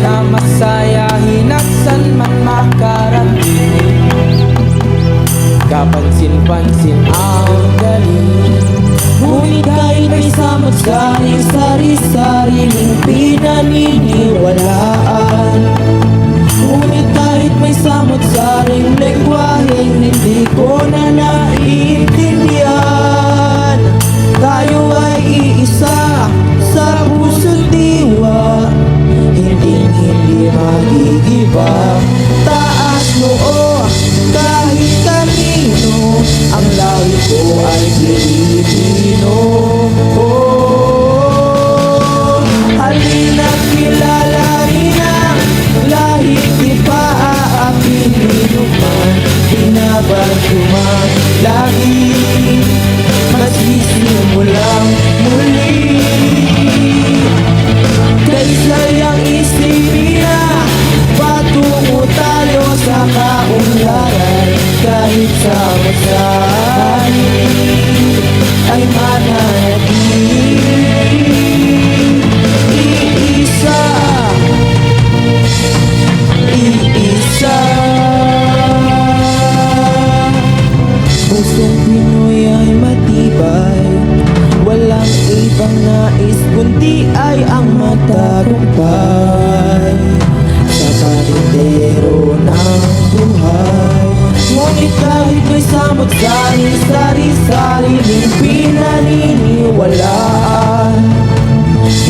na masayahin at san man makarating. Kapansin-pansin ang galing, ngunit kahit may samot-saring sari-sariling pinaniniwalaan, ngunit kahit may samot-saring lengguwaheng hindi ko na naiintindihan, tayo ay iisa sa puso't diwa, hindi magigiba. Taas noo kahit kanino, ang lahi ko ay Pilipino. Halina't kilalanin ang lahi, di pa aapinin man, binabago man lagi, magsisimulang muli. Kaysayang isipin na patungo tayo sa kaunlaran, kahit samot-sari ay mananatili. Iisa, iisa. Pusong Pinoy ay matibay, walang ibang nais kundi ay ang matagumpay sa kalidero ng buhay. Ngunit kahit may samot-saring sari-sariling pinaniniwalaan,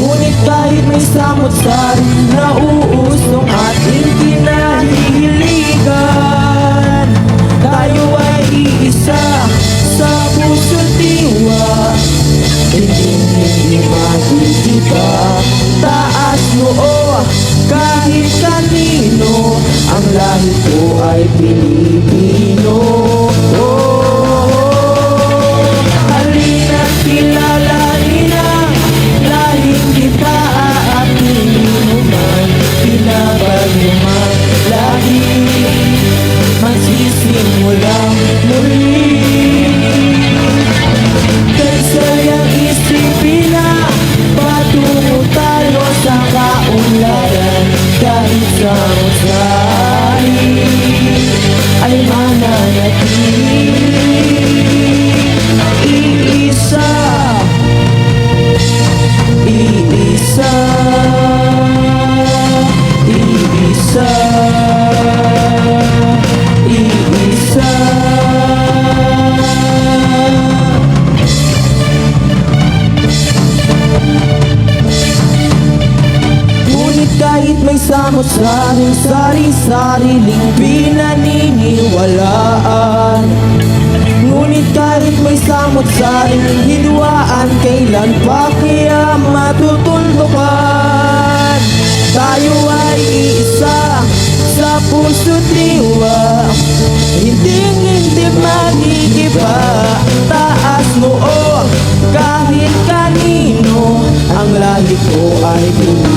ngunit kahit may samot-saring nauusong ating kinahihiligan, tayo ay iisa sa puso't diwa, hindi magigiba. Taas noo kahit kanino, ang lahi ko ay Pilipino. Halina't kilalanin ang lahing di pa aapinin man, binabago man lahi, magsisimulang muli. Kaysayang isipin na patungo tayo sa kaunlaran, kahit samot-sari ay mananatili. Iisa, iisa, iisa, iisa. Ngunit kahit may samot-saring sari-sariling pinaniniwalaan, ngunit kahit may samot-saring hidwaan, kailan pa kaya matutuldukan? Tayo ay iisa sa puso't diwa, hindi magigiba. Taas noo kahit kanino, ang lahi ko ay Pilipino.